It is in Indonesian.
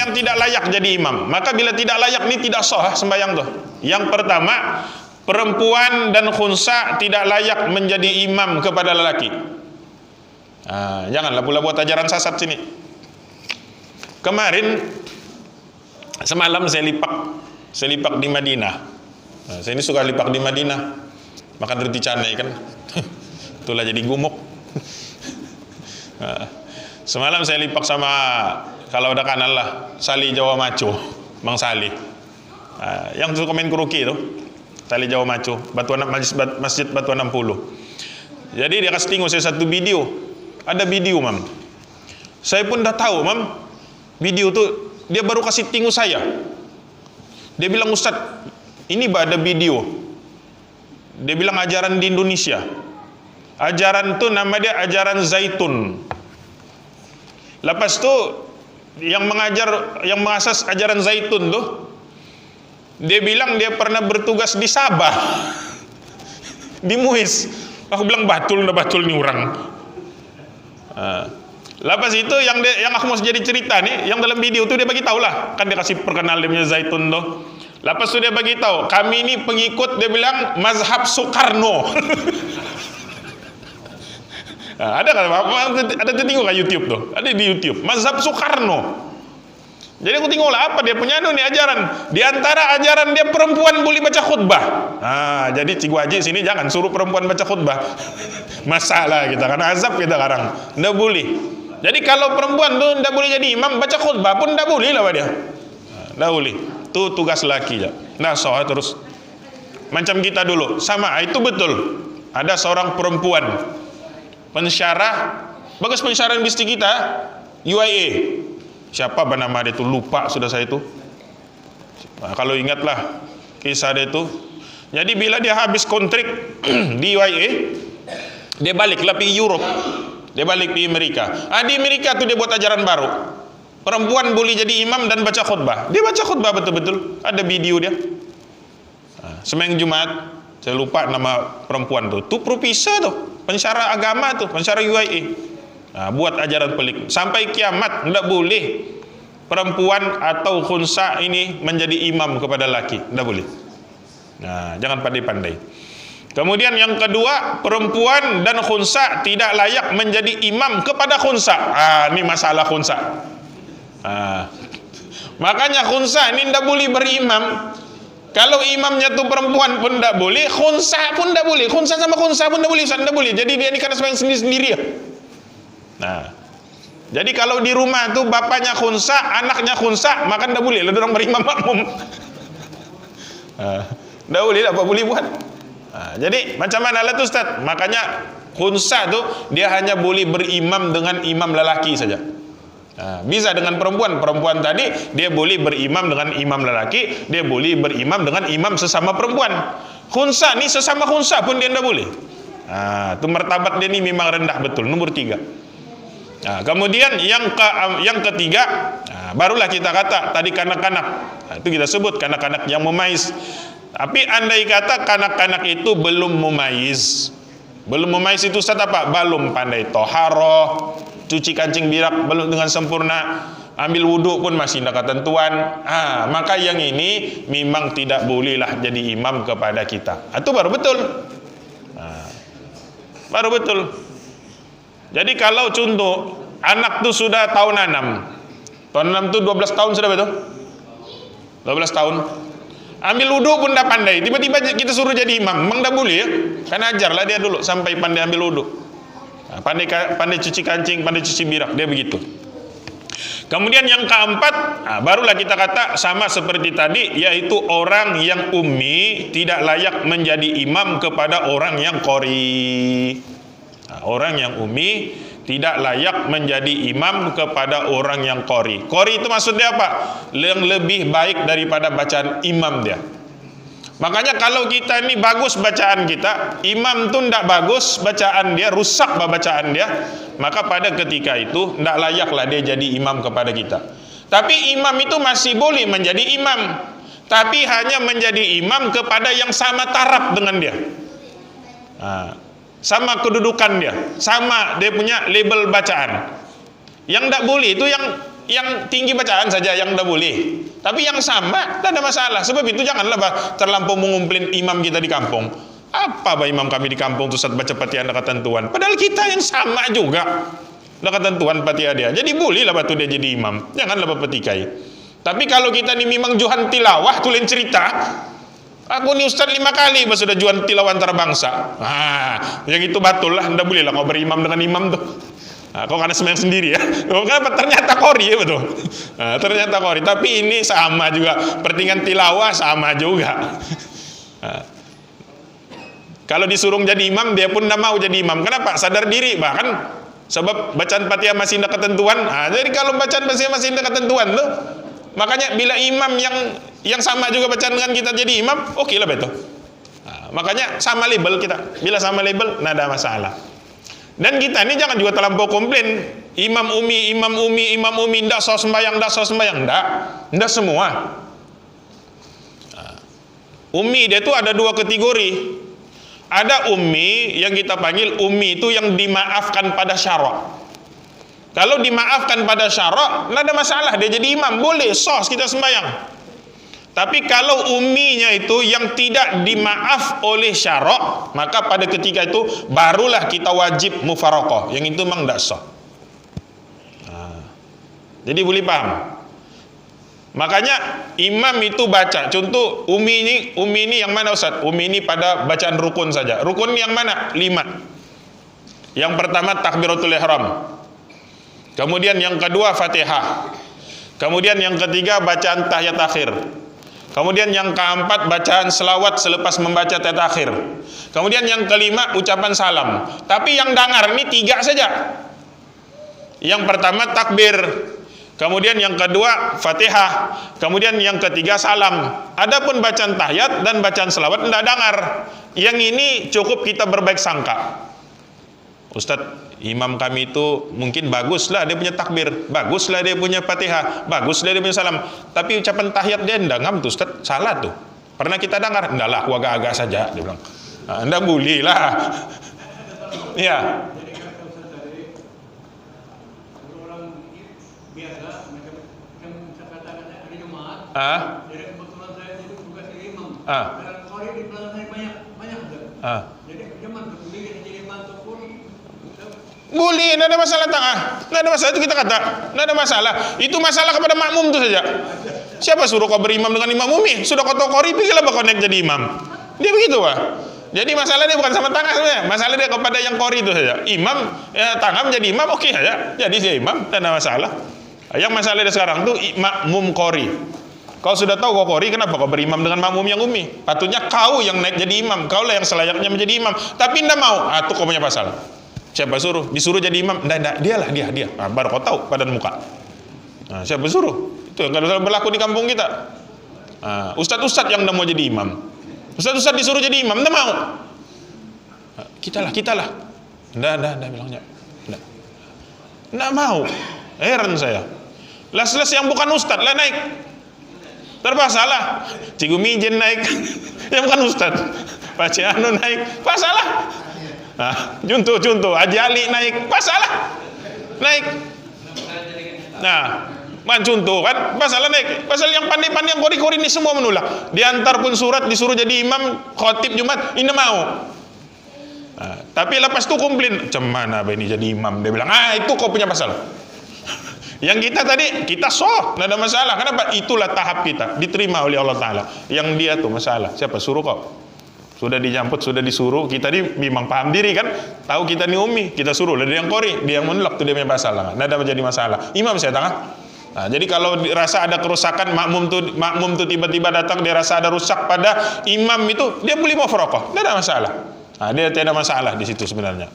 yang tidak layak jadi imam. Maka bila tidak layak ini tidak sah sembahyang tuh. Yang pertama, perempuan dan khunsa tidak layak menjadi imam kepada lelaki. Janganlah pula buat ajaran sesat sini. Kemarin semalam saya lipak di Madinah. Saya ini suka lipak di Madinah. Makan roti canai kan. Itulah jadi gumuk. Semalam saya lipak sama, kalau udah kanal lah, Sali Jawa Maco, Bang Sali. Yang suka main kuruki itu, Sali Jawa Maco, Masjid Batuan 60. Jadi dia kasih tengok saya satu video. Ada video, Mam. Saya pun dah tahu, Mam. Video tuh dia baru kasih tengok saya. Dia bilang, Ustaz, ini ada video. Dia bilang ajaran di Indonesia. Ajaran tuh nama dia ajaran Zaitun. Lepas tu yang mengasas ajaran Zaitun tuh, dia bilang dia pernah bertugas di Sabah, di Muiz. Aku bilang batul nih orang. Lepas itu yang aku mau jadi cerita nih, yang dalam video tuh dia bagi tahu lah, kan dia kasih perkenal dia punya Zaitun tuh. Lepas itu dia bagi tahu, kami ini pengikut, dia bilang mazhab Soekarno. Ada tengok ke YouTube tuh, ada di YouTube mazhab Soekarno. Jadi aku tengok lah apa dia punya nih ajaran. Di antara ajaran dia perempuan boleh baca khutbah. Jadi Cikgu Haji sini jangan suruh perempuan baca khutbah. Masalah kita kan, azab kita sekarang. Nggak boleh. Jadi kalau perempuan tuh nggak boleh jadi imam, baca khutbah pun nggak boleh lah dia. Nggak boleh. Itu tugas laki ya. Nah, soal terus. Macam kita dulu, sama itu betul. Ada seorang perempuan pensyarah, bagus pensyarah bisnis kita, UIA. Siapa nama dia itu? Lupa sudah saya itu. Kalau ingatlah kisah dia itu. Jadi bila dia habis kontrak di UIA, dia balik lah pergi Europe. Dia balik di Amerika. Di Amerika tuh dia buat ajaran baru. Perempuan boleh jadi imam dan baca khutbah. Dia baca khutbah betul-betul. Ada video dia. Sembahyang Jumat, saya lupa nama perempuan tuh. Tuh profesor tuh, pensyarah agama tuh, pensyarah UIA. Buat ajaran pelik. Sampai kiamat tidak boleh perempuan atau khunsa ini menjadi imam kepada laki. Tidak boleh. Jangan pandai-pandai. Kemudian yang kedua, perempuan dan khunsa tidak layak menjadi imam kepada khunsa. Ini masalah khunsa. Makanya khunsa ini tidak boleh berimam. Kalau imamnya tuh perempuan pun tidak boleh, khunsa pun tidak boleh. Khunsa sama khunsa pun tidak boleh. Jadi dia ini karena sembahyang sendiri-sendiri ya. Jadi kalau di rumah tuh bapaknya khunsa, anaknya khunsa, maka tidak boleh lah orang berimam makmum. Tidak boleh, apa boleh buat. Jadi macam mana lah tuh Ustaz? Makanya khunsa tuh dia hanya boleh berimam dengan imam lelaki saja. Bisa dengan perempuan tadi dia boleh berimam dengan imam lelaki, dia boleh berimam dengan imam sesama perempuan. Khunsa nih sesama khunsa pun dia tidak boleh. Itu martabat dia ini memang rendah betul, nomor 3. Kemudian yang ketiga, barulah kita kata tadi kanak-kanak. Itu kita sebut kanak-kanak yang memais. Tapi andai kata kanak-kanak itu belum memais. Belum memais itu Ustaz apa? Belum pandai toharoh, cuci kancing birak belum dengan sempurna, ambil wudhu pun masih tidak ketentuan. Maka yang ini memang tidak bolehlah jadi imam kepada kita. Itu baru betul. Baru betul. Jadi kalau contoh anak tuh sudah tahun 6. Tahun 6 tuh 12 tahun sudah betul? 12 tahun. Ambil wudhu pun tidak pandai. Tiba-tiba kita suruh jadi imam. Memang tidak boleh ya? Kan ajarlah dia dulu sampai pandai ambil wudhu. Pandai cuci kancing, pandai cuci birak, dia begitu. Kemudian yang keempat, barulah kita kata sama seperti tadi, yaitu orang yang ummi tidak layak menjadi imam kepada orang yang qori. Orang yang ummi tidak layak menjadi imam kepada orang yang qori. Qori itu maksudnya apa? Yang lebih baik daripada bacaan imam dia. Makanya kalau kita ini bagus bacaan kita, imam tu tidak bagus bacaan dia, rusak bacaan dia, maka pada ketika itu tidak layaklah dia jadi imam kepada kita. Tapi imam itu masih boleh menjadi imam, tapi hanya menjadi imam kepada yang sama taraf dengan dia, sama kedudukan dia, sama dia punya label bacaan. Yang tidak boleh itu yang yang tinggi bacaan saja yang tidak boleh. Tapi yang sama tidak ada masalah. Sebab itu janganlah terlampau mengumplin imam kita di kampung. Apa imam kami di kampung tuh saat baca Fatihah ada ketentuan. Padahal kita yang sama juga. Ada ketentuan Fatihah dia. Jadi bolehlah batu dia jadi imam. Janganlah petikai. Tapi kalau kita nih memang juhan tilawah, tuh lain cerita. Aku nih ustaz 5 kali sudah juhan tilawah antar bangsa. Yang itu batul lah. Tidak boleh lah kau berimam dengan imam tuh. Kau karena sembahyang sendiri ya. Kenapa? Ternyata kori ya betul. Ternyata kori. Tapi ini sama juga. Pertinggan tilawah sama juga. Kalau disuruh jadi imam, dia pun tidak mau jadi imam. Kenapa? Sadar diri. Bahkan sebab bacaan Fatihah masih ada ketentuan. Jadi kalau bacaan Fatihah masih ada ketentuan tuh, makanya bila imam yang sama juga bacaan dengan kita jadi imam, oke lah betul. Makanya sama label kita. Bila sama label, tidak ada masalah. Dan kita ini jangan juga terlampau komplain. Imam umi, ndak sos sembayang, ndak semua. Umi dia itu ada 2 kategori. Ada umi yang kita panggil umi itu yang dimaafkan pada syara'. Kalau dimaafkan pada syara', nggak ada masalah, dia jadi imam, boleh sos kita sembayang. Tapi kalau uminya itu yang tidak dimaaf oleh syara', maka pada ketika itu barulah kita wajib mufaraqah. Yang itu memang tidak sah. Jadi boleh paham. Makanya imam itu baca. Contoh umi ini yang mana Ustaz? Umi ini pada bacaan rukun saja. Rukun yang mana? 5. Yang pertama takbiratul ihram. Kemudian yang kedua Fatihah. Kemudian yang ketiga bacaan tahiyat akhir. Kemudian yang keempat bacaan selawat selepas membaca tahiyat akhir. Kemudian yang kelima ucapan salam. Tapi yang dengar ini 3 saja. Yang pertama takbir. Kemudian yang kedua Fatihah. Kemudian yang ketiga salam. Adapun bacaan tahiyat dan bacaan selawat tidak dengar. Yang ini cukup kita berbaik sangka. Ustadz, imam kami itu mungkin baguslah dia punya takbir, baguslah dia punya Fatihah, baguslah dia punya salam. Tapi ucapan tahiyat dia tidak ngam tuh Ustadz, salah tuh. Pernah kita dengar? Enggak lah, aku agak-agak saja, dia bilang. Anda boleh lah. Iya. Boleh, tidak ada masalah tidak ada masalah, itu kita kata tidak ada masalah. Itu masalah kepada makmum itu saja. Siapa suruh kau berimam dengan imam umi? Sudah kau tahu kori, pergilah kau naik jadi imam. Dia begitu Pak. Jadi masalahnya bukan sama tangan sebenarnya. Masalah dia kepada yang kori itu saja. Imam tangan menjadi imam, oke saja. Jadi dia imam, tidak ada masalah. Yang masalah dia sekarang tuh makmum kori. Kau sudah tahu kau kori, kenapa kau berimam dengan makmum yang umi? Patutnya kau yang naik jadi imam, kau lah yang selayaknya menjadi imam. Tapi tidak mau, itu kau punya pasal. Siapa suruh? Disuruh jadi imam? Tidak, dia. Baru kau tahu badan muka. Siapa suruh? Itu yang berlaku di kampung kita. Ustadz yang tidak mau jadi imam. Ustadz disuruh jadi imam, tidak mau. Kita lah. Tidak bilangnya. Tidak mau. Heran saya. Las yang bukan ustadz lah naik. Terpaksa lah. Cikgu Mijen naik. Yang bukan ustadz. Pak Ciano naik. Pasalah. Contoh Haji Ali naik, pasalah naik. Contoh kan, pasalah naik. Pasal yang pandai-pandai yang kori-kori ini semua menolak. Diantar pun surat disuruh jadi imam khotib Jumat, ini mau. Tapi lepas itu komplain, cemana ini jadi imam? Dia bilang, itu kau punya pasal. Yang kita tadi, kita tidak ada masalah. Kenapa? Itulah tahap kita, diterima oleh Allah Ta'ala. Yang dia tuh masalah, siapa suruh kau? Sudah dijemput, sudah disuruh, kita ini memang paham diri kan, tahu kita ini umi, kita suruh, ada yang kori, dia yang menolak, tuh dia punya masalah, tidak ada menjadi masalah. Imam saya tengah. Jadi kalau dirasa ada kerusakan, makmum tuh tiba-tiba datang, dia rasa ada rusak pada imam itu, dia boleh mufaraqah, tidak ada masalah. Dia tidak ada masalah di situ sebenarnya.